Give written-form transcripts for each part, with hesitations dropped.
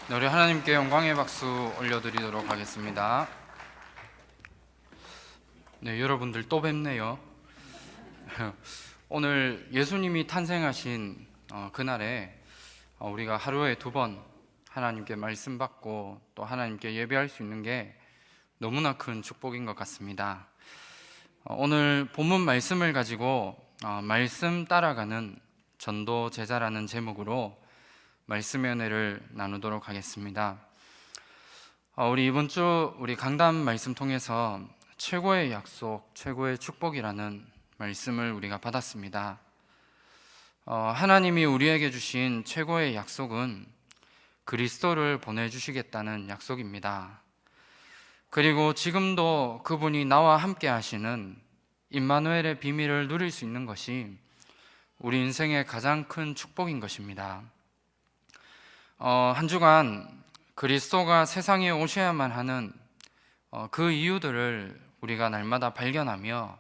네, 우리 하나님께 영광의 박수 올려드리도록 하겠습니다. 네, 여러분들 또 뵙네요. 오늘 예수님이 탄생하신 그날에 우리가 하루에 2번 하나님께 말씀 받고 또 하나님께 예배할 수 있는 게 너무나 큰 축복인 것 같습니다. 오늘 본문 말씀을 가지고 말씀 따라가는 전도 제자라는 제목으로 말씀의 은혜를 나누도록 하겠습니다. 우리 이번 주 우리 강단 말씀 통해서 최고의 약속, 최고의 축복이라는 말씀을 우리가 받았습니다. 하나님이 우리에게 주신 최고의 약속은 그리스도를 보내주시겠다는 약속입니다. 그리고 지금도 그분이 나와 함께 하시는 임마누엘의 비밀을 누릴 수 있는 것이 우리 인생의 가장 큰 축복인 것입니다. 한 주간 그리스도가 세상에 오셔야만 하는 그 이유들을 우리가 날마다 발견하며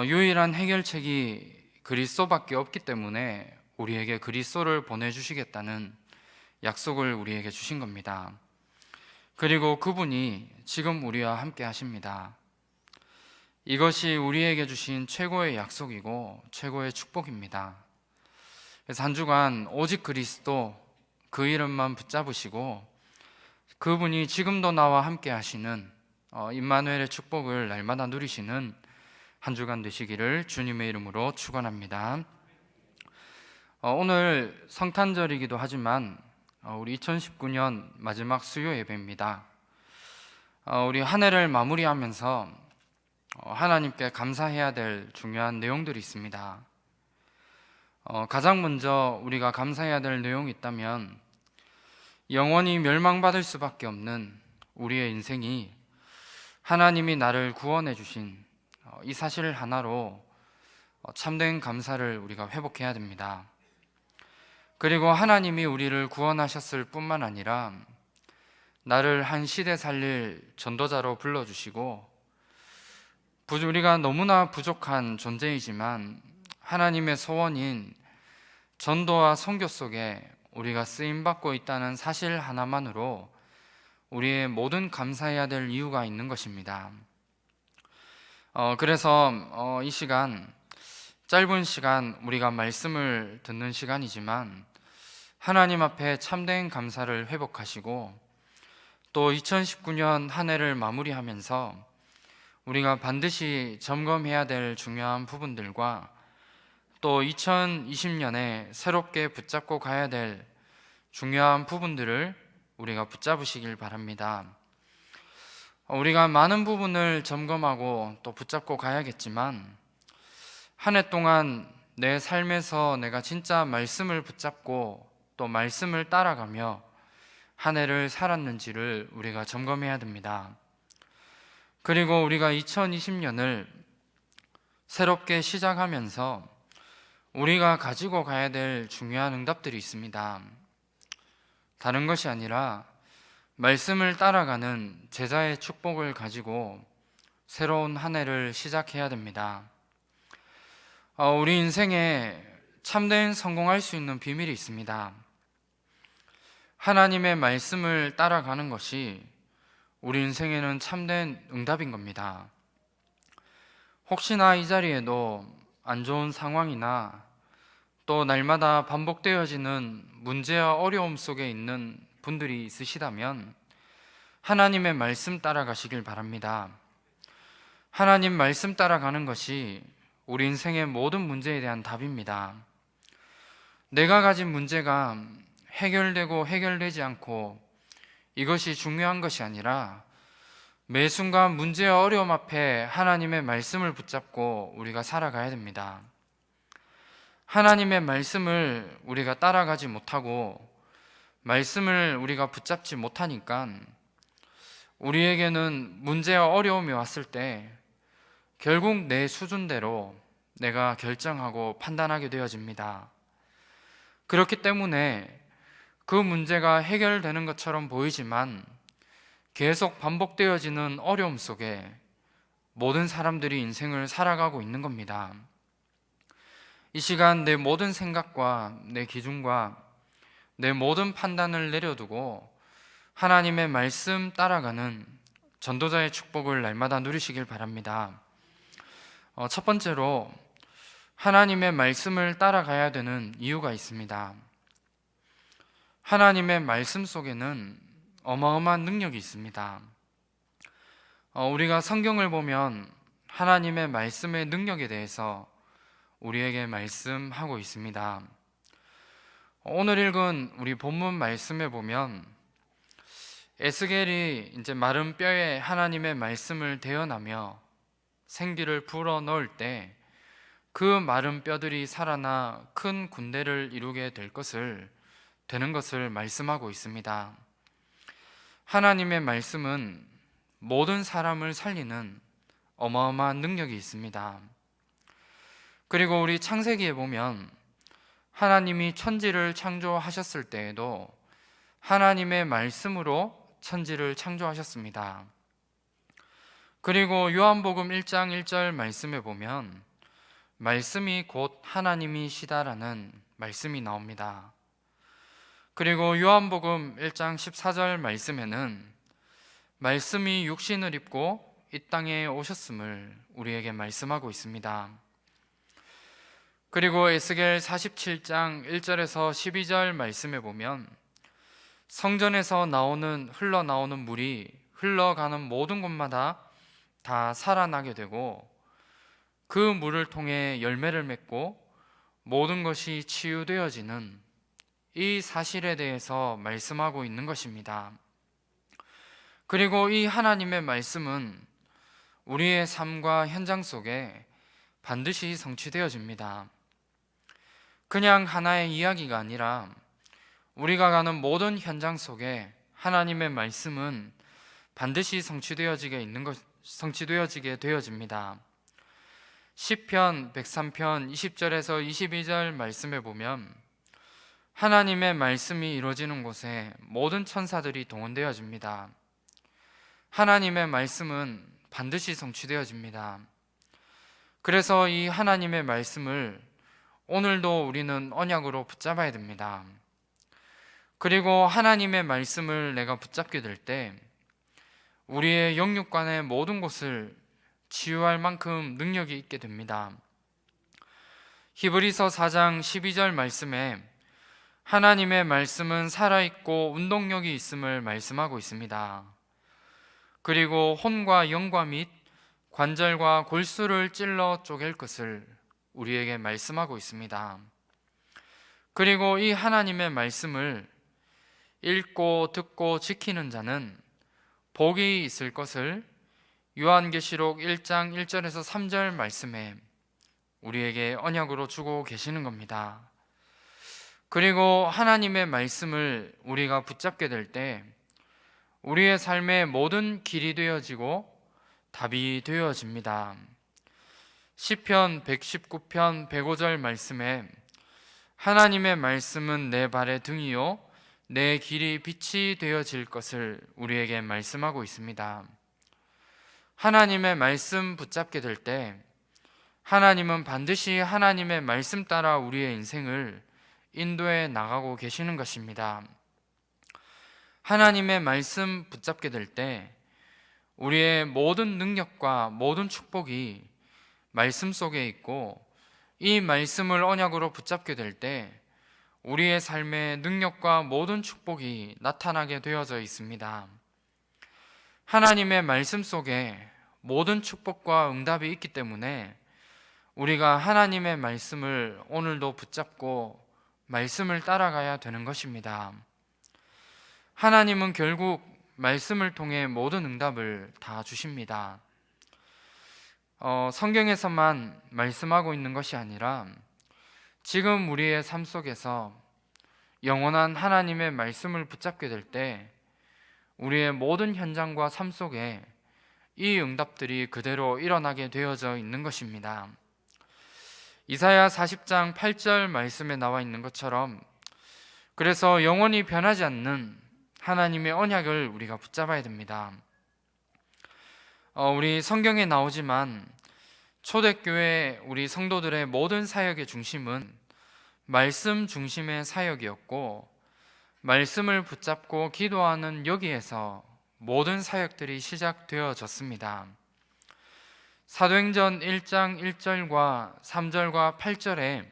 유일한 해결책이 그리스도밖에 없기 때문에 우리에게 그리스도를 보내주시겠다는 약속을 우리에게 주신 겁니다. 그리고 그분이 지금 우리와 함께 하십니다. 이것이 우리에게 주신 최고의 약속이고 최고의 축복입니다. 그래서 한 주간 오직 그리스도, 그 이름만 붙잡으시고 그분이 지금도 나와 함께 하시는 임마누엘의 축복을 날마다 누리시는 한 주간 되시기를 주님의 이름으로 축원합니다. 오늘 성탄절이기도 하지만 우리 2019년 마지막 수요 예배입니다. 우리 한 해를 마무리하면서 하나님께 감사해야 될 중요한 내용들이 있습니다. 가장 먼저 우리가 감사해야 될 내용이 있다면 영원히 멸망받을 수밖에 없는 우리의 인생이 하나님이 나를 구원해 주신 이 사실 하나로 참된 감사를 우리가 회복해야 됩니다. 그리고 하나님이 우리를 구원하셨을 뿐만 아니라 나를 한 시대 살릴 전도자로 불러주시고 우리가 너무나 부족한 존재이지만 하나님의 소원인 전도와 선교 속에 우리가 쓰임받고 있다는 사실 하나만으로 우리의 모든 감사해야 될 이유가 있는 것입니다. 그래서 이 시간, 짧은 시간 우리가 말씀을 듣는 시간이지만 하나님 앞에 참된 감사를 회복하시고 또 2019년 한 해를 마무리하면서 우리가 반드시 점검해야 될 중요한 부분들과 또 2020년에 새롭게 붙잡고 가야 될 중요한 부분들을 우리가 붙잡으시길 바랍니다. 우리가 많은 부분을 점검하고 또 붙잡고 가야겠지만 한 해 동안 내 삶에서 내가 진짜 말씀을 붙잡고 또 말씀을 따라가며 한 해를 살았는지를 우리가 점검해야 됩니다. 그리고 우리가 2020년을 새롭게 시작하면서 우리가 가지고 가야 될 중요한 응답들이 있습니다. 다른 것이 아니라 말씀을 따라가는 제자의 축복을 가지고 새로운 한 해를 시작해야 됩니다. 우리 인생에 참된 성공할 수 있는 비밀이 있습니다. 하나님의 말씀을 따라가는 것이 우리 인생에는 참된 응답인 겁니다. 혹시나 이 자리에도 안 좋은 상황이나 또 날마다 반복되어지는 문제와 어려움 속에 있는 분들이 있으시다면 하나님의 말씀 따라가시길 바랍니다. 하나님 말씀 따라가는 것이 우리 인생의 모든 문제에 대한 답입니다. 내가 가진 문제가 해결되고 해결되지 않고 이것이 중요한 것이 아니라 매 순간 문제와 어려움 앞에 하나님의 말씀을 붙잡고 우리가 살아가야 됩니다. 하나님의 말씀을 우리가 따라가지 못하고 말씀을 우리가 붙잡지 못하니까 우리에게는 문제와 어려움이 왔을 때 결국 내 수준대로 내가 결정하고 판단하게 되어집니다. 그렇기 때문에 그 문제가 해결되는 것처럼 보이지만 계속 반복되어지는 어려움 속에 모든 사람들이 인생을 살아가고 있는 겁니다. 이 시간 내 모든 생각과 내 기준과 내 모든 판단을 내려두고 하나님의 말씀 따라가는 전도자의 축복을 날마다 누리시길 바랍니다. 첫 번째로 하나님의 말씀을 따라가야 되는 이유가 있습니다. 하나님의 말씀 속에는 어마어마한 능력이 있습니다. 우리가 성경을 보면 하나님의 말씀의 능력에 대해서 우리에게 말씀하고 있습니다. 오늘 읽은 우리 본문 말씀에 보면 에스겔이 이제 마른 뼈에 하나님의 말씀을 대어나며 생기를 불어 넣을 때 그 마른 뼈들이 살아나 큰 군대를 이루게 되는 것을 말씀하고 있습니다. 하나님의 말씀은 모든 사람을 살리는 어마어마한 능력이 있습니다. 그리고 우리 창세기에 보면 하나님이 천지를 창조하셨을 때에도 하나님의 말씀으로 천지를 창조하셨습니다. 그리고 요한복음 1장 1절 말씀에 보면 말씀이 곧 하나님이시다라는 말씀이 나옵니다. 그리고 요한복음 1장 14절 말씀에는 말씀이 육신을 입고 이 땅에 오셨음을 우리에게 말씀하고 있습니다. 그리고 에스겔 47장 1절에서 12절 말씀에 보면 성전에서 흘러나오는 물이 흘러가는 모든 곳마다 다 살아나게 되고 그 물을 통해 열매를 맺고 모든 것이 치유되어지는 이 사실에 대해서 말씀하고 있는 것입니다. 그리고 이 하나님의 말씀은 우리의 삶과 현장 속에 반드시 성취되어집니다. 그냥 하나의 이야기가 아니라 우리가 가는 모든 현장 속에 하나님의 말씀은 반드시 성취되어지게 되어집니다. 시편 103편 20절에서 22절 말씀에 보면 하나님의 말씀이 이루어지는 곳에 모든 천사들이 동원되어집니다. 하나님의 말씀은 반드시 성취되어집니다. 그래서 이 하나님의 말씀을 오늘도 우리는 언약으로 붙잡아야 됩니다. 그리고 하나님의 말씀을 내가 붙잡게 될 때 우리의 영육간의 모든 곳을 치유할 만큼 능력이 있게 됩니다. 히브리서 4장 12절 말씀에 하나님의 말씀은 살아있고 운동력이 있음을 말씀하고 있습니다. 그리고 혼과 영과 및 관절과 골수를 찔러 쪼갤 것을 우리에게 말씀하고 있습니다. 그리고 이 하나님의 말씀을 읽고 듣고 지키는 자는 복이 있을 것을 요한계시록 1장 1절에서 3절 말씀에 우리에게 언약으로 주고 계시는 겁니다. 그리고 하나님의 말씀을 우리가 붙잡게 될 때 우리의 삶의 모든 길이 되어지고 답이 되어집니다. 시편 119편 105절 말씀에 하나님의 말씀은 내 발의 등이요 내 길이 빛이 되어질 것을 우리에게 말씀하고 있습니다. 하나님의 말씀 붙잡게 될 때 하나님은 반드시 하나님의 말씀 따라 우리의 인생을 인도해 나가고 계시는 것입니다. 하나님의 말씀 붙잡게 될 때 우리의 모든 능력과 모든 축복이 말씀 속에 있고 이 말씀을 언약으로 붙잡게 될 때 우리의 삶에 능력과 모든 축복이 나타나게 되어져 있습니다. 하나님의 말씀 속에 모든 축복과 응답이 있기 때문에 우리가 하나님의 말씀을 오늘도 붙잡고 말씀을 따라가야 되는 것입니다. 하나님은 결국 말씀을 통해 모든 응답을 다 주십니다. 성경에서만 말씀하고 있는 것이 아니라 지금 우리의 삶 속에서 영원한 하나님의 말씀을 붙잡게 될 때 우리의 모든 현장과 삶 속에 이 응답들이 그대로 일어나게 되어져 있는 것입니다. 이사야 40장 8절 말씀에 나와 있는 것처럼 그래서 영원히 변하지 않는 하나님의 언약을 우리가 붙잡아야 됩니다. 우리 성경에 나오지만 초대교회 우리 성도들의 모든 사역의 중심은 말씀 중심의 사역이었고 말씀을 붙잡고 기도하는 여기에서 모든 사역들이 시작되어졌습니다. 사도행전 1장 1절과 3절과 8절에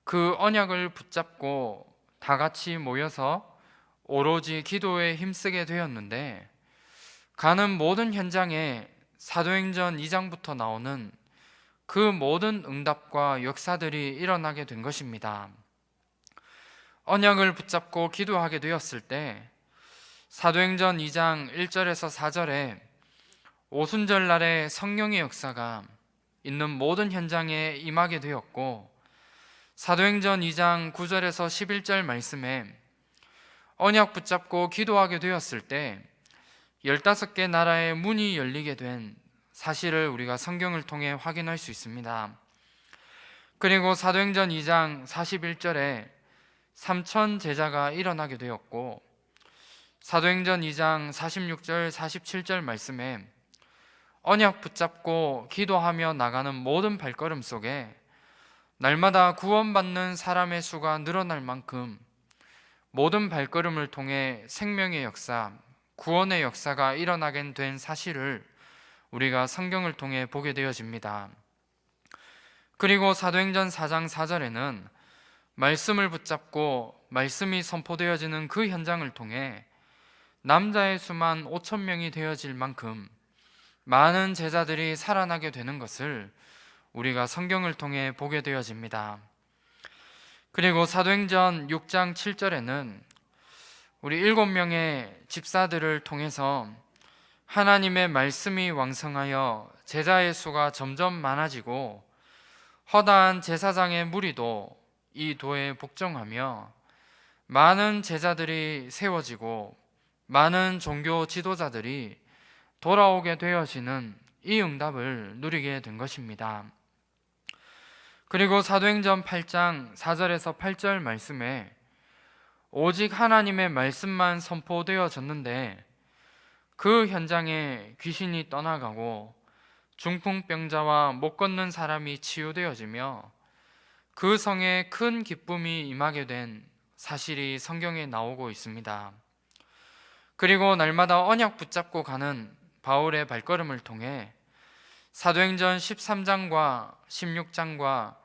그 언약을 붙잡고 다 같이 모여서 오로지 기도에 힘쓰게 되었는데, 가는 모든 현장에 사도행전 2장부터 나오는 그 모든 응답과 역사들이 일어나게 된 것입니다. 언약을 붙잡고 기도하게 되었을 때 사도행전 2장 1절에서 4절에 오순절 날에 성령의 역사가 있는 모든 현장에 임하게 되었고, 사도행전 2장 9절에서 11절 말씀에 언약 붙잡고 기도하게 되었을 때 15개 나라의 문이 열리게 된 사실을 우리가 성경을 통해 확인할 수 있습니다. 그리고 사도행전 2장 41절에 3천 제자가 일어나게 되었고, 사도행전 2장 46절 47절 말씀에 언약 붙잡고 기도하며 나가는 모든 발걸음 속에 날마다 구원받는 사람의 수가 늘어날 만큼 모든 발걸음을 통해 생명의 역사, 구원의 역사가 일어나게 된 사실을 우리가 성경을 통해 보게 되어집니다. 그리고 사도행전 4장 4절에는 말씀을 붙잡고 말씀이 선포되어지는 그 현장을 통해 남자의 수만 5천 명이 되어질 만큼 많은 제자들이 살아나게 되는 것을 우리가 성경을 통해 보게 되어집니다. 그리고 사도행전 6장 7절에는 우리 7명의 집사들을 통해서 하나님의 말씀이 왕성하여 제자의 수가 점점 많아지고 허다한 제사장의 무리도 이 도에 복종하며 많은 제자들이 세워지고 많은 종교 지도자들이 돌아오게 되어지는 이 응답을 누리게 된 것입니다. 그리고 사도행전 8장 4절에서 8절 말씀에 오직 하나님의 말씀만 선포되어졌는데 그 현장에 귀신이 떠나가고 중풍병자와 못 걷는 사람이 치유되어지며 그 성에 큰 기쁨이 임하게 된 사실이 성경에 나오고 있습니다. 그리고 날마다 언약 붙잡고 가는 바울의 발걸음을 통해 사도행전 13장과 16장과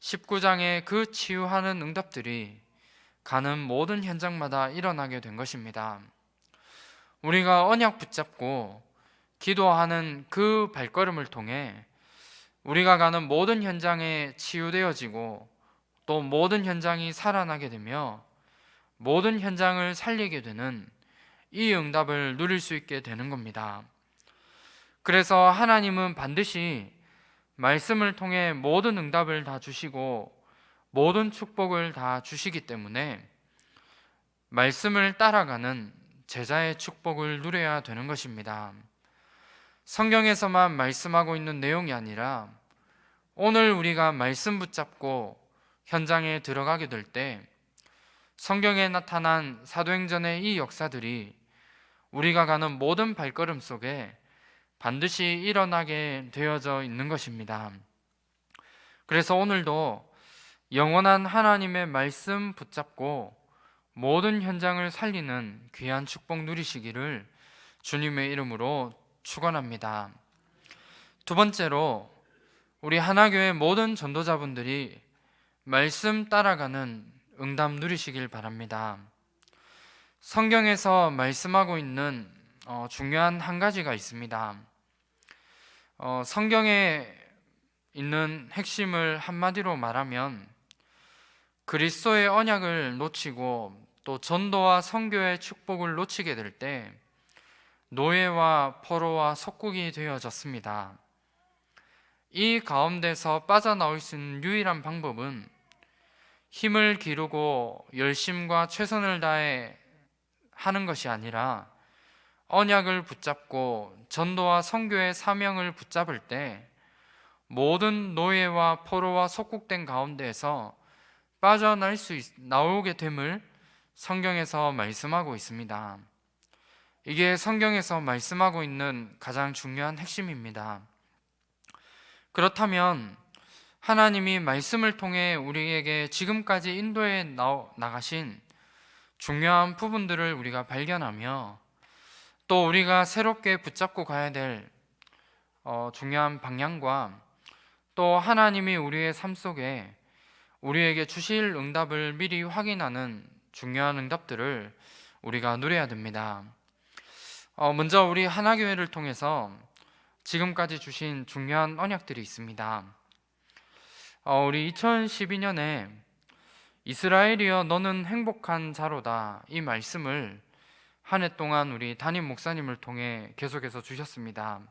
19장의 그 치유하는 응답들이 가는 모든 현장마다 일어나게 된 것입니다. 우리가 언약 붙잡고 기도하는 그 발걸음을 통해 우리가 가는 모든 현장에 치유되어지고 또 모든 현장이 살아나게 되며 모든 현장을 살리게 되는 이 응답을 누릴 수 있게 되는 겁니다. 그래서 하나님은 반드시 말씀을 통해 모든 응답을 다 주시고 모든 축복을 다 주시기 때문에 말씀을 따라가는 제자의 축복을 누려야 되는 것입니다. 성경에서만 말씀하고 있는 내용이 아니라 오늘 우리가 말씀 붙잡고 현장에 들어가게 될 때 성경에 나타난 사도행전의 이 역사들이 우리가 가는 모든 발걸음 속에 반드시 일어나게 되어져 있는 것입니다. 그래서 오늘도 영원한 하나님의 말씀 붙잡고 모든 현장을 살리는 귀한 축복 누리시기를 주님의 이름으로 축원합니다. 두 번째로 우리 하나교회 모든 전도자분들이 말씀 따라가는 응답 누리시길 바랍니다. 성경에서 말씀하고 있는 중요한 한 가지가 있습니다. 성경에 있는 핵심을 한마디로 말하면 그리스도의 언약을 놓치고 또 전도와 선교의 축복을 놓치게 될 때 노예와 포로와 속국이 되어졌습니다. 이 가운데서 빠져나올 수 있는 유일한 방법은 힘을 기르고 열심과 최선을 다해 하는 것이 아니라 언약을 붙잡고 전도와 선교의 사명을 붙잡을 때 모든 노예와 포로와 속국된 가운데에서 나오게 됨을 성경에서 말씀하고 있습니다. 이게 성경에서 말씀하고 있는 가장 중요한 핵심입니다. 그렇다면 하나님이 말씀을 통해 우리에게 지금까지 인도해 나가신 중요한 부분들을 우리가 발견하며 또 우리가 새롭게 붙잡고 가야 될 중요한 방향과 또 하나님이 우리의 삶 속에 우리에게 주실 응답을 미리 확인하는 중요한 응답들을 우리가 누려야 됩니다. 먼저 우리 하나교회를 통해서 지금까지 주신 중요한 언약들이 있습니다. 우리 2012년에 이스라엘이여 너는 행복한 자로다, 이 말씀을 한 해 동안 우리 담임 목사님을 통해 계속해서 주셨습니다.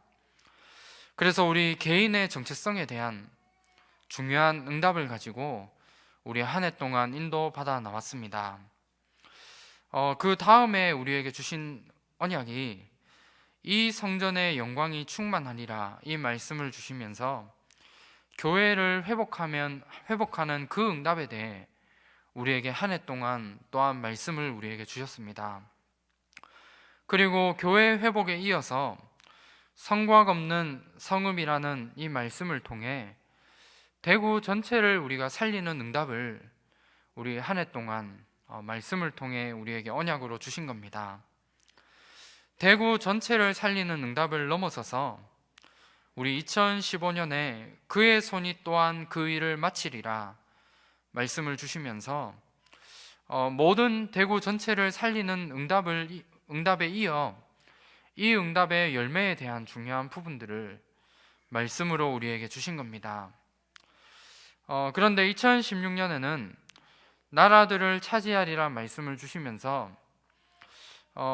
그래서 우리 개인의 정체성에 대한 중요한 응답을 가지고 우리 한 해 동안 인도받아 나왔습니다. 그 다음에 우리에게 주신 언약이 이 성전의 영광이 충만하리라, 이 말씀을 주시면서 교회를 회복하는 그 응답에 대해 우리에게 한 해 동안 또한 말씀을 우리에게 주셨습니다. 그리고 교회 회복에 이어서 성곽 없는 성읍이라는 이 말씀을 통해 대구 전체를 우리가 살리는 응답을 우리 한 해 동안 말씀을 통해 우리에게 언약으로 주신 겁니다. 대구 전체를 살리는 응답을 넘어서서 우리 2015년에 그의 손이 또한 그 일을 마치리라 말씀을 주시면서 모든 대구 전체를 살리는 응답에 이어 이 응답의 열매에 대한 중요한 부분들을 말씀으로 우리에게 주신 겁니다. 그런데 2016년에는 나라들을 차지하리라 말씀을 주시면서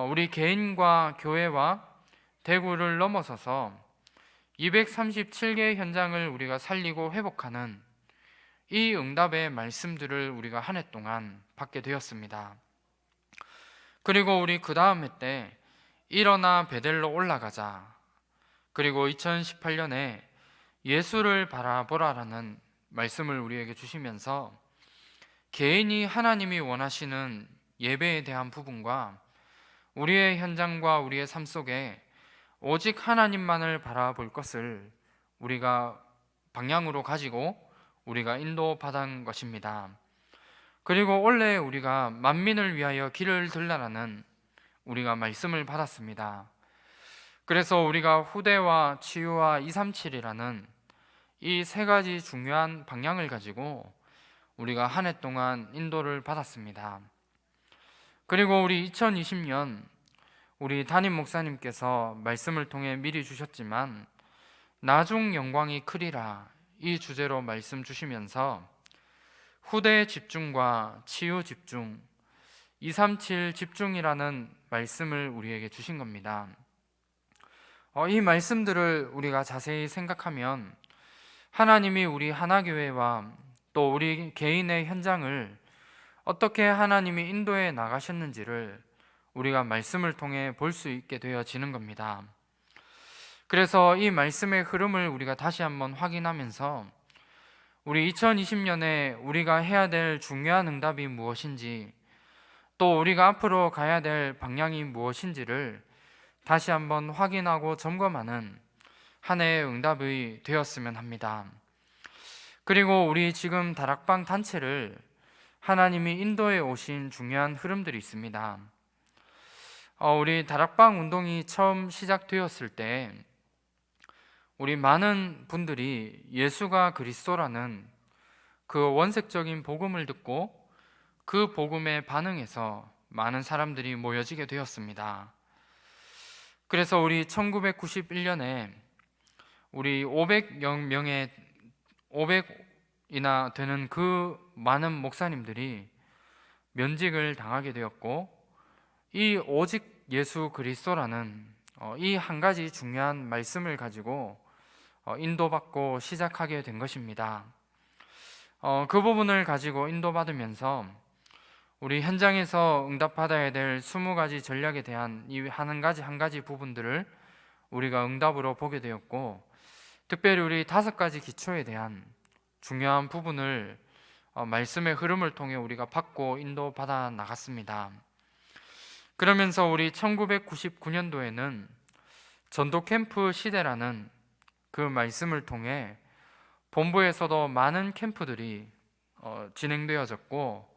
우리 개인과 교회와 대구를 넘어서서 237개의 현장을 우리가 살리고 회복하는 이 응답의 말씀들을 우리가 한 해 동안 받게 되었습니다. 그리고 우리 그 다음 해 때 일어나 베델로 올라가자, 그리고 2018년에 예수를 바라보라라는 말씀을 우리에게 주시면서 개인이 하나님이 원하시는 예배에 대한 부분과 우리의 현장과 우리의 삶 속에 오직 하나님만을 바라볼 것을 우리가 방향으로 가지고 우리가 인도받은 것입니다. 그리고 원래 우리가 만민을 위하여 길을 들라라는 우리가 말씀을 받았습니다. 그래서 우리가 후대와 치유와 237이라는 이 세 가지 중요한 방향을 가지고 우리가 한 해 동안 인도를 받았습니다. 그리고 우리 2020년 우리 담임 목사님께서 말씀을 통해 미리 주셨지만 나중 영광이 크리라, 이 주제로 말씀 주시면서 후대 집중과 치유 집중, 237 집중이라는 말씀을 우리에게 주신 겁니다. 이 말씀들을 우리가 자세히 생각하면 하나님이 우리 하나교회와 또 우리 개인의 현장을 어떻게 하나님이 인도해 나가셨는지를 우리가 말씀을 통해 볼 수 있게 되어지는 겁니다. 그래서 이 말씀의 흐름을 우리가 다시 한번 확인하면서 우리 2020년에 우리가 해야 될 중요한 응답이 무엇인지, 또 우리가 앞으로 가야 될 방향이 무엇인지를 다시 한번 확인하고 점검하는 한 해의 응답이 되었으면 합니다. 그리고 우리 지금 다락방 단체를 하나님이 인도해 오신 중요한 흐름들이 있습니다. 우리 다락방 운동이 처음 시작되었을 때 우리 많은 분들이 예수가 그리스도라는 그 원색적인 복음을 듣고 그 복음에 반응해서 많은 사람들이 모여지게 되었습니다. 그래서 우리 1991년에 우리 500이나 되는 그 많은 목사님들이 면직을 당하게 되었고, 이 오직 예수 그리스도라는 이 한 가지 중요한 말씀을 가지고 인도받고 시작하게 된 것입니다. 그 부분을 가지고 인도받으면서 우리 현장에서 응답받아야 될 20가지 전략에 대한 이 한 가지 부분들을 우리가 응답으로 보게 되었고, 특별히 우리 5가지 기초에 대한 중요한 부분을 말씀의 흐름을 통해 우리가 받고 인도받아 나갔습니다. 그러면서 우리 1999년도에는 전도 캠프 시대라는 그 말씀을 통해 본부에서도 많은 캠프들이 진행되어졌고,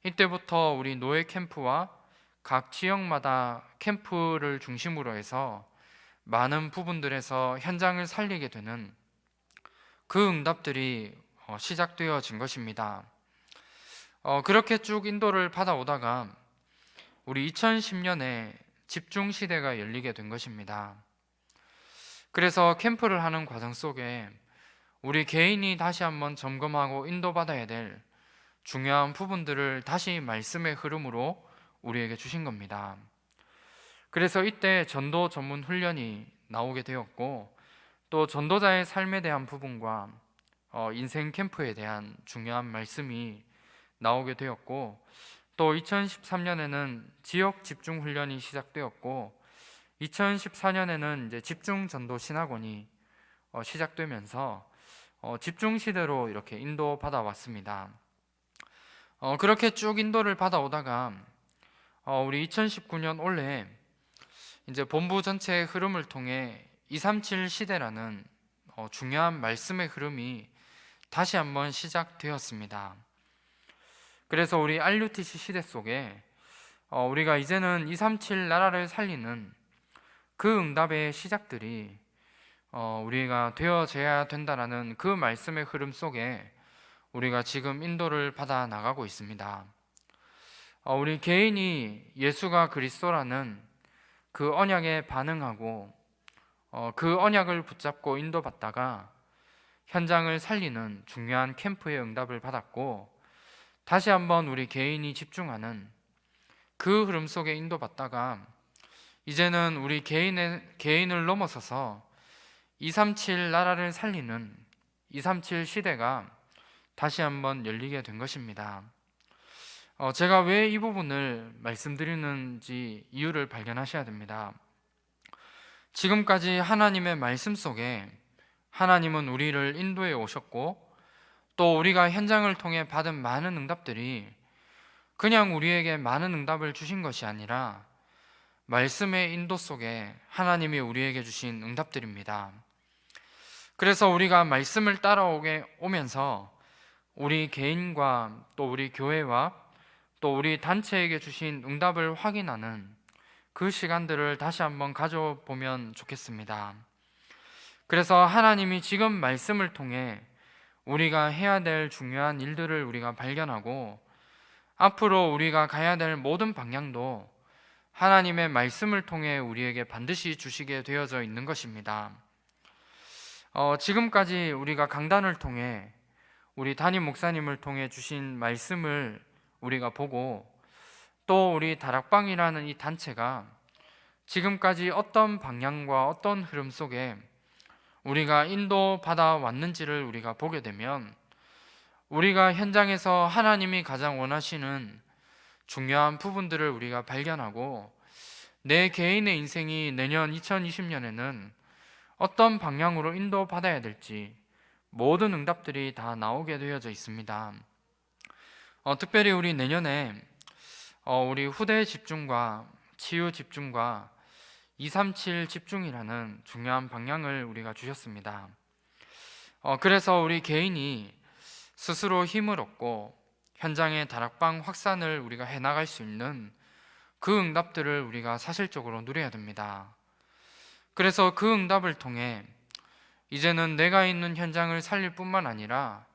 이때부터 우리 노예 캠프와 각 지역마다 캠프를 중심으로 해서 많은 부분들에서 현장을 살리게 되는 그 응답들이 시작되어진 것입니다. 그렇게 쭉 인도를 받아오다가 우리 2010년에 집중 시대가 열리게 된 것입니다. 그래서 캠프를 하는 과정 속에 우리 개인이 다시 한번 점검하고 인도받아야 될 중요한 부분들을 다시 말씀의 흐름으로 우리에게 주신 겁니다. 그래서 이때 전도 전문 훈련이 나오게 되었고, 또 전도자의 삶에 대한 부분과 인생 캠프에 대한 중요한 말씀이 나오게 되었고, 또 2013년에는 지역 집중 훈련이 시작되었고, 2014년에는 이제 집중 전도 신학원이 시작되면서 집중 시대로 이렇게 인도 받아왔습니다. 그렇게 쭉 인도를 받아오다가 우리 2019년 올해 이제 본부 전체의 흐름을 통해 237 시대라는 중요한 말씀의 흐름이 다시 한번 시작되었습니다. 그래서 우리 RUTC 시대 속에 우리가 이제는 237 나라를 살리는 그 응답의 시작들이 우리가 되어져야 된다라는 그 말씀의 흐름 속에 우리가 지금 인도를 받아 나가고 있습니다. 우리 개인이 예수가 그리스도라는 그 언약에 반응하고 그 언약을 붙잡고 인도받다가 현장을 살리는 중요한 캠프의 응답을 받았고, 다시 한번 우리 개인이 집중하는 그 흐름 속에 인도받다가 이제는 우리 개인을 넘어서서 237 나라를 살리는 237 시대가 다시 한번 열리게 된 것입니다. 제가 왜 이 부분을 말씀드리는지 이유를 발견하셔야 됩니다. 지금까지 하나님의 말씀 속에 하나님은 우리를 인도해 오셨고, 또 우리가 현장을 통해 받은 많은 응답들이 그냥 우리에게 많은 응답을 주신 것이 아니라 말씀의 인도 속에 하나님이 우리에게 주신 응답들입니다. 그래서 우리가 말씀을 오면서 우리 개인과 또 우리 교회와 또 우리 단체에게 주신 응답을 확인하는 그 시간들을 다시 한번 가져보면 좋겠습니다. 그래서 하나님이 지금 말씀을 통해 우리가 해야 될 중요한 일들을 우리가 발견하고, 앞으로 우리가 가야 될 모든 방향도 하나님의 말씀을 통해 우리에게 반드시 주시게 되어져 있는 것입니다. 지금까지 우리가 강단을 통해 우리 담임 목사님을 통해 주신 말씀을 우리가 보고, 또 우리 다락방이라는 이 단체가 지금까지 어떤 방향과 어떤 흐름 속에 우리가 인도받아 왔는지를 우리가 보게 되면, 우리가 현장에서 하나님이 가장 원하시는 중요한 부분들을 우리가 발견하고, 내 개인의 인생이 내년 2020년에는 어떤 방향으로 인도받아야 될지 모든 응답들이 다 나오게 되어져 있습니다. 특별히 우리 내년에 우리 후대 집중과 치유 집중과 237 집중이라는 중요한 방향을 우리가 주셨습니다. 그래서 우리 개인이 스스로 힘을 얻고 현장의 다락방 확산을 우리가 해나갈 수 있는 그 응답들을 우리가 사실적으로 누려야 됩니다. 그래서 그 응답을 통해 이제는 내가 있는 현장을 살릴 뿐만 아니라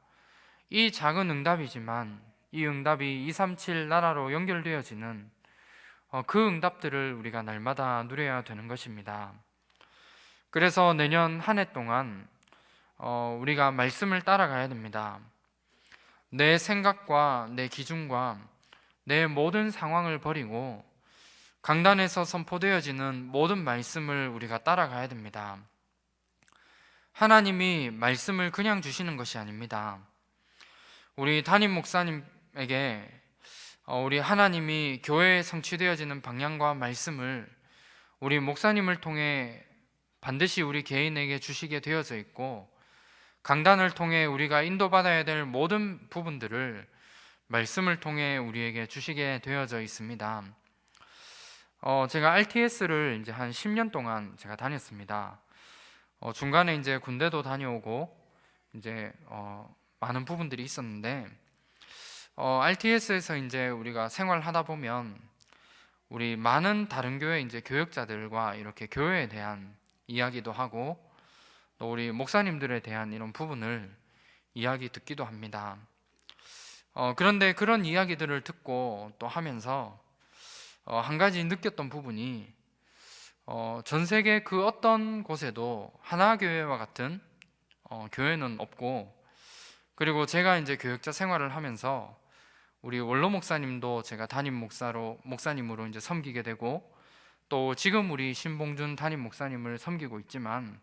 이 작은 응답이지만 이 응답이 237 나라로 연결되어지는 그 응답들을 우리가 날마다 누려야 되는 것입니다. 그래서 내년 한 해 동안 우리가 말씀을 따라가야 됩니다. 내 생각과 내 기준과 내 모든 상황을 버리고 강단에서 선포되어지는 모든 말씀을 우리가 따라가야 됩니다. 하나님이 말씀을 그냥 주시는 것이 아닙니다. 우리 담임 목사님에게 우리 하나님이 교회에 성취되어지는 방향과 말씀을 우리 목사님을 통해 반드시 우리 개인에게 주시게 되어져 있고, 강단을 통해 우리가 인도받아야 될 모든 부분들을 말씀을 통해 우리에게 주시게 되어져 있습니다. 제가 RTS를 이제 한 10년 동안 제가 다녔습니다. 중간에 이제 군대도 다녀오고 이제 많은 부분들이 있었는데, RTS에서 이제 우리가 생활하다 보면 우리 많은 다른 교회 이제 교역자들과 이렇게 교회에 대한 이야기도 하고 또 우리 목사님들에 대한 이런 부분을 이야기 듣기도 합니다. 그런데 그런 이야기들을 듣고 또 하면서 한 가지 느꼈던 부분이 전 세계 그 어떤 곳에도 하나교회와 같은 교회는 없고, 그리고 제가 이제 교역자 생활을 하면서 우리 원로 목사님도 제가 목사님으로 이제 섬기게 되고, 또 지금 우리 신봉준 담임 목사님을 섬기고 있지만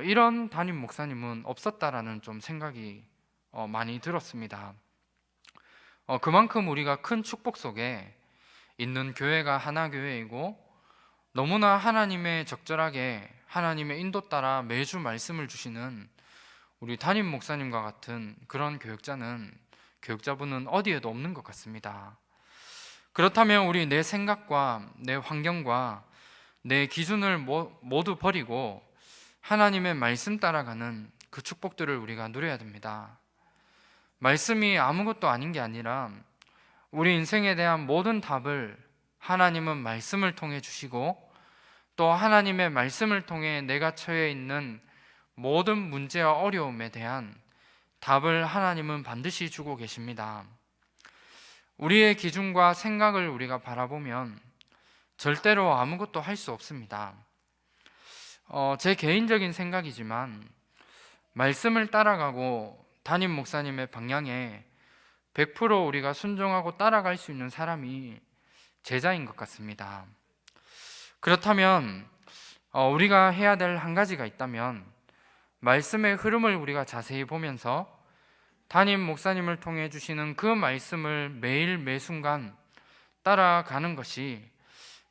이런 담임 목사님은 없었다라는 좀 생각이 많이 들었습니다. 그만큼 우리가 큰 축복 속에 있는 교회가 하나교회이고, 너무나 하나님의 적절하게 하나님의 인도 따라 매주 말씀을 주시는 우리 담임 목사님과 같은 그런 교육자분은 어디에도 없는 것 같습니다. 그렇다면 우리 내 생각과 내 환경과 내 기준을 모두 버리고 하나님의 말씀 따라가는 그 축복들을 우리가 누려야 됩니다. 말씀이 아무것도 아닌 게 아니라 우리 인생에 대한 모든 답을 하나님은 말씀을 통해 주시고, 또 하나님의 말씀을 통해 내가 처해 있는 모든 문제와 어려움에 대한 답을 하나님은 반드시 주고 계십니다. 우리의 기준과 생각을 우리가 바라보면 절대로 아무것도 할 수 없습니다. 제 개인적인 생각이지만 말씀을 따라가고 담임 목사님의 방향에 100% 우리가 순종하고 따라갈 수 있는 사람이 제자인 것 같습니다. 그렇다면 우리가 해야 될 한 가지가 있다면, 말씀의 흐름을 우리가 자세히 보면서 담임 목사님을 통해 주시는 그 말씀을 매일 매순간 따라가는 것이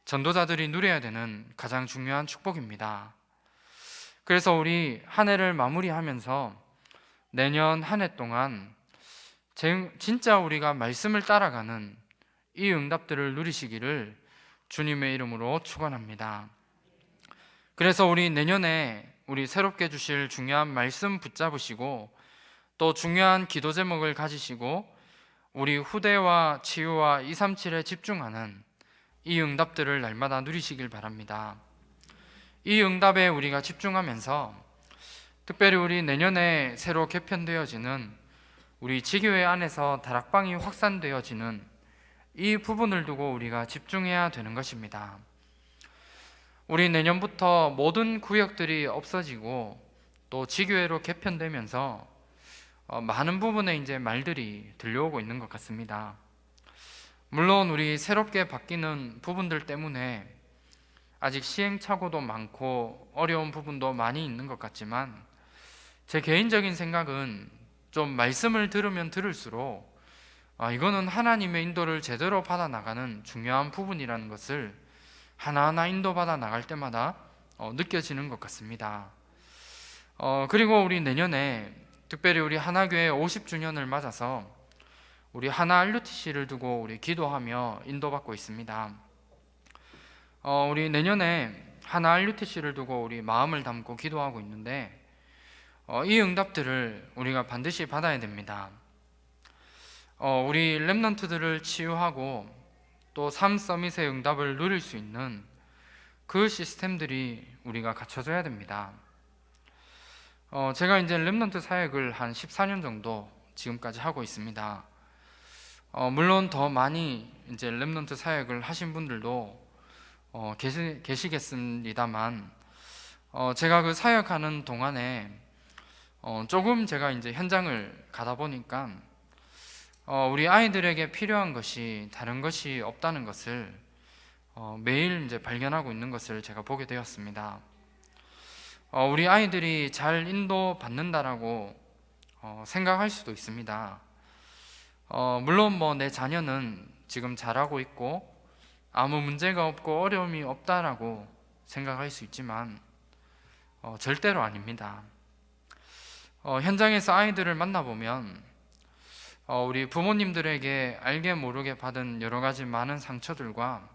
전도자들이 누려야 되는 가장 중요한 축복입니다. 그래서 우리 한 해를 마무리하면서 내년 한 해 동안 진짜 우리가 말씀을 따라가는 이 응답들을 누리시기를 주님의 이름으로 축원합니다. 그래서 우리 내년에 우리 새롭게 주실 중요한 말씀 붙잡으시고, 또 중요한 기도 제목을 가지시고 우리 후대와 치유와 237에 집중하는 이 응답들을 날마다 누리시길 바랍니다. 이 응답에 우리가 집중하면서 특별히 우리 내년에 새로 개편되어지는 우리 지교회 안에서 다락방이 확산되어지는 이 부분을 두고 우리가 집중해야 되는 것입니다. 우리 내년부터 모든 구역들이 없어지고 또 지교회로 개편되면서 많은 부분에 이제 말들이 들려오고 있는 것 같습니다. 물론 우리 새롭게 바뀌는 부분들 때문에 아직 시행착오도 많고 어려운 부분도 많이 있는 것 같지만, 제 개인적인 생각은 좀 말씀을 들으면 들을수록 이거는 하나님의 인도를 제대로 받아 나가는 중요한 부분이라는 것을 하나하나 인도받아 나갈 때마다 느껴지는 것 같습니다. 그리고 우리 내년에 특별히 우리 하나교회 50주년을 맞아서 우리 하나 RUTC를 두고 우리 기도하며 인도받고 있습니다. 우리 내년에 하나 RUTC를 두고 우리 마음을 담고 기도하고 있는데, 이 응답들을 우리가 반드시 받아야 됩니다. 우리 렘넌트들을 치유하고 또 삶 서밋의 응답을 누릴 수 있는 그 시스템들이 우리가 갖춰져야 됩니다. 제가 이제 렘넌트 사역을 한 14년 정도 지금까지 하고 있습니다. 물론 더 많이 이제 렘넌트 사역을 하신 분들도 계시겠습니다만, 제가 그 사역하는 동안에 조금 제가 이제 현장을 가다 보니까 우리 아이들에게 필요한 것이 다른 것이 없다는 것을 매일 이제 발견하고 있는 것을 제가 보게 되었습니다. 우리 아이들이 잘 인도받는다라고 생각할 수도 있습니다. 물론 뭐 내 자녀는 지금 잘하고 있고 아무 문제가 없고 어려움이 없다라고 생각할 수 있지만 절대로 아닙니다. 현장에서 아이들을 만나보면 우리 부모님들에게 알게 모르게 받은 여러 가지 많은 상처들과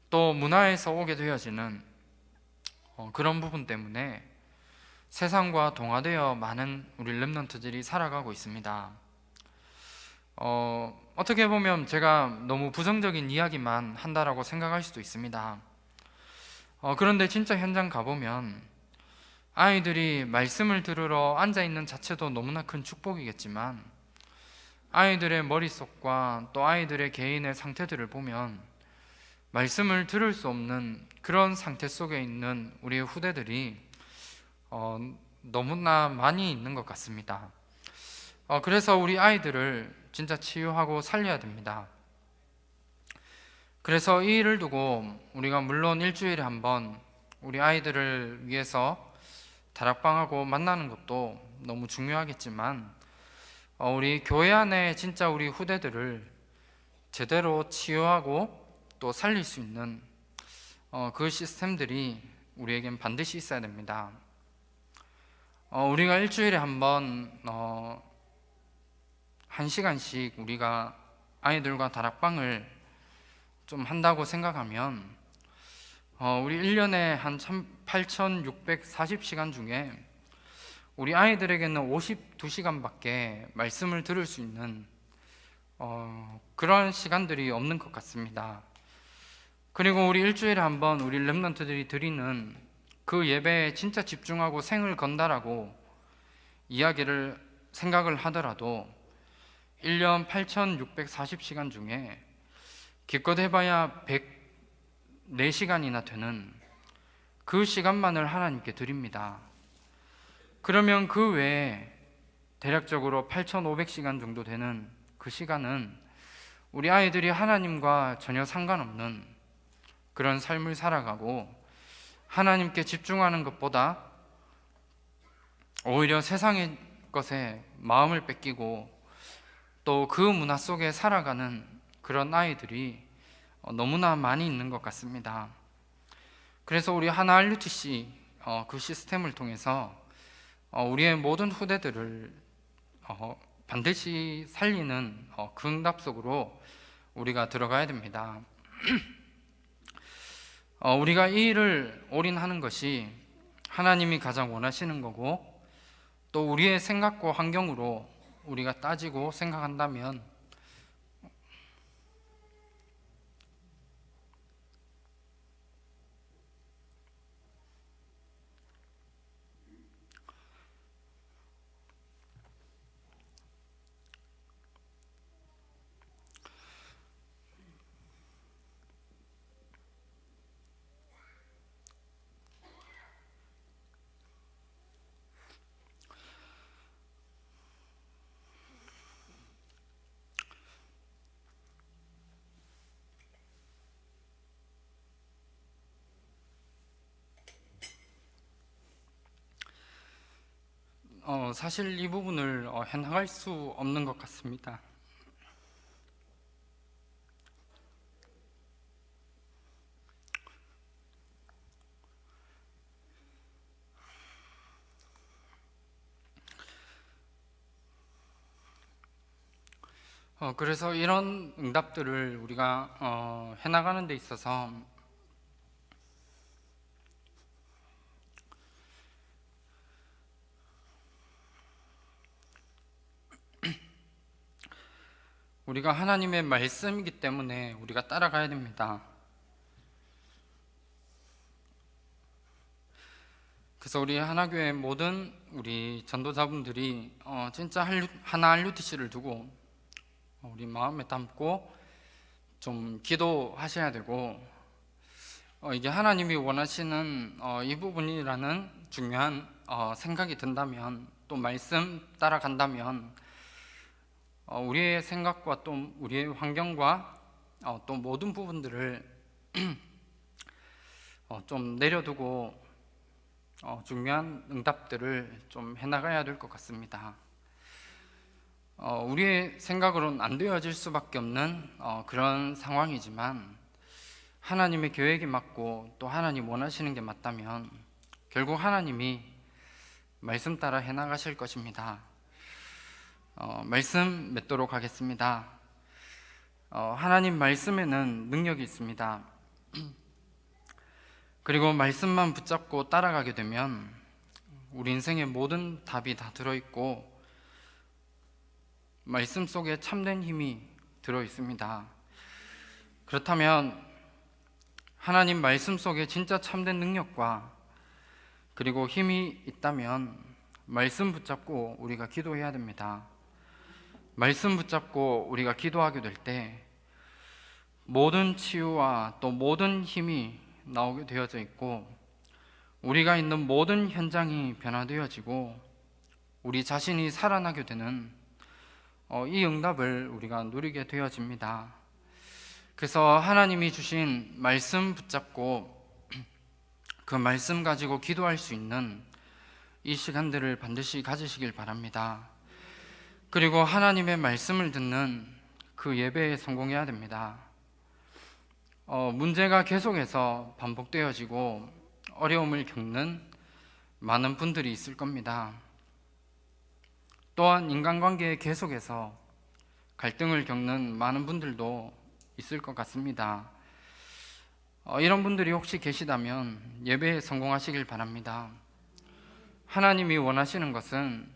또 문화에서 오게 되어지는 그런 부분 때문에 세상과 동화되어 많은 우리 렘넌트들이 살아가고 있습니다. 어떻게 보면 제가 너무 부정적인 이야기만 한다라고 생각할 수도 있습니다. 그런데 진짜 현장 가보면 아이들이 말씀을 들으러 앉아 있는 자체도 너무나 큰 축복이겠지만 아이들의 머릿속과 또 아이들의 개인의 상태들을 보면 말씀을 들을 수 없는 그런 상태 속에 있는 우리의 후대들이 너무나 많이 있는 것 같습니다. 그래서 우리 아이들을 진짜 치유하고 살려야 됩니다. 그래서 이 일을 두고 우리가 물론 일주일에 한 번 우리 아이들을 위해서 다락방하고 만나는 것도 너무 중요하겠지만 우리 교회 안에 진짜 우리 후대들을 제대로 치유하고 또 살릴 수 있는 그 시스템들이 우리에겐 반드시 있어야 됩니다. 우리가 일주일에 한 번 1시간씩 우리가 아이들과 다락방을 좀 한다고 생각하면 우리 1년에 한 8,640시간 중에 우리 아이들에게는 52시간밖에 말씀을 들을 수 있는 그런 시간들이 없는 것 같습니다. 그리고 우리 일주일에 한 번 우리 렘넌트들이 드리는 그 예배에 진짜 집중하고 생을 건다라고 이야기를 생각을 하더라도 1년 8,640시간 중에 기껏 해봐야 104시간이나 되는 그 시간만을 하나님께 드립니다. 그러면 그 외에 대략적으로 8,500시간 정도 되는 그 시간은 우리 아이들이 하나님과 전혀 상관없는 그런 삶을 살아가고 하나님께 집중하는 것보다 오히려 세상의 것에 마음을 뺏기고 또 그 문화 속에 살아가는 그런 아이들이 너무나 많이 있는 것 같습니다. 그래서 우리 하나 RUTC 그 시스템을 통해서 우리의 모든 후대들을 반드시 살리는 그 응답 속으로 우리가 들어가야 됩니다. 우리가 이 일을 올인하는 것이 하나님이 가장 원하시는 거고 또 우리의 생각과 환경으로 우리가 따지고 생각한다면 사실 이 부분을 해나갈 수 없는 것 같습니다. 그래서 이런 응답들을 우리가 해나가는 데 있어서 우리가 하나님의 말씀이기 때문에 우리가 따라가야 됩니다. 그래서 우리 하나교회 모든 우리 전도자분들이 진짜 하나 RUTC를 두고 우리 마음에 담고 좀 기도하셔야 되고 이게 하나님이 원하시는 이 부분이라는 중요한 생각이 든다면 또 말씀 따라간다면 우리의 생각과 또 우리의 환경과 또 모든 부분들을 좀 내려두고 중요한 응답들을 좀 해나가야 될 것 같습니다. 우리의 생각으로는 안 되어질 수밖에 없는 그런 상황이지만 하나님의 계획이 맞고 또 하나님 원하시는 게 맞다면 결국 하나님이 말씀 따라 해나가실 것입니다. 말씀 맺도록 하겠습니다. 하나님 말씀에는 능력이 있습니다. 그리고 말씀만 붙잡고 따라가게 되면 우리 인생의 모든 답이 다 들어있고 말씀 속에 참된 힘이 들어 있습니다. 그렇다면 하나님 말씀 속에 진짜 참된 능력과 그리고 힘이 있다면 말씀 붙잡고 우리가 기도해야 됩니다. 말씀 붙잡고 우리가 기도하게 될 때 모든 치유와 또 모든 힘이 나오게 되어져 있고, 우리가 있는 모든 현장이 변화되어지고 우리 자신이 살아나게 되는 이 응답을 우리가 누리게 되어집니다. 그래서 하나님이 주신 말씀 붙잡고 그 말씀 가지고 기도할 수 있는 이 시간들을 반드시 가지시길 바랍니다. 그리고 하나님의 말씀을 듣는 그 예배에 성공해야 됩니다. 문제가 계속해서 반복되어지고 어려움을 겪는 많은 분들이 있을 겁니다. 또한 인간관계에 계속해서 갈등을 겪는 많은 분들도 있을 것 같습니다. 이런 분들이 혹시 계시다면 예배에 성공하시길 바랍니다. 하나님이 원하시는 것은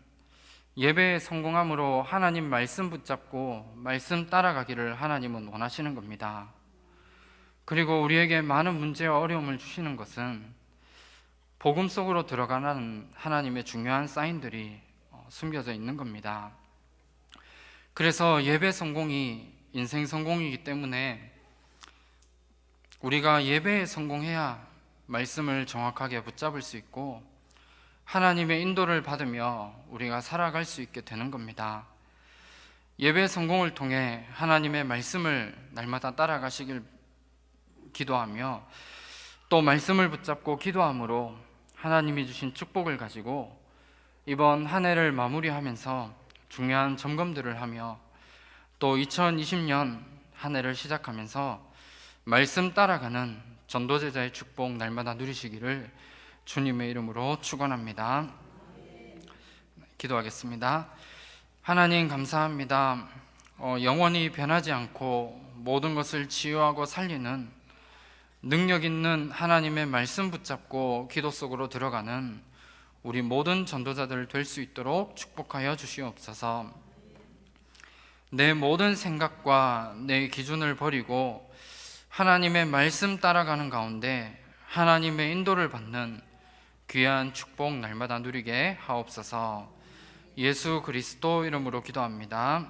예배에 성공함으로 하나님 말씀 붙잡고 말씀 따라가기를 하나님은 원하시는 겁니다. 그리고 우리에게 많은 문제와 어려움을 주시는 것은 복음 속으로 들어가는 하나님의 중요한 사인들이 숨겨져 있는 겁니다. 그래서 예배 성공이 인생 성공이기 때문에 우리가 예배에 성공해야 말씀을 정확하게 붙잡을 수 있고 하나님의 인도를 받으며 우리가 살아갈 수 있게 되는 겁니다. 예배 성공을 통해 하나님의 말씀을 날마다 따라가시길 기도하며 또 말씀을 붙잡고 기도함으로 하나님이 주신 축복을 가지고 이번 한 해를 마무리하면서 중요한 점검들을 하며 또 2020년 한 해를 시작하면서 말씀 따라가는 전도제자의 축복 날마다 누리시기를 주님의 이름으로 축원합니다. 기도하겠습니다. 하나님 감사합니다. 영원히 변하지 않고 모든 것을 치유하고 살리는 능력 있는 하나님의 말씀 붙잡고 기도 속으로 들어가는 우리 모든 전도자들 될 수 있도록 축복하여 주시옵소서. 내 모든 생각과 내 기준을 버리고 하나님의 말씀 따라가는 가운데 하나님의 인도를 받는 귀한 축복 날마다 누리게 하옵소서. 예수 그리스도 이름으로 기도합니다.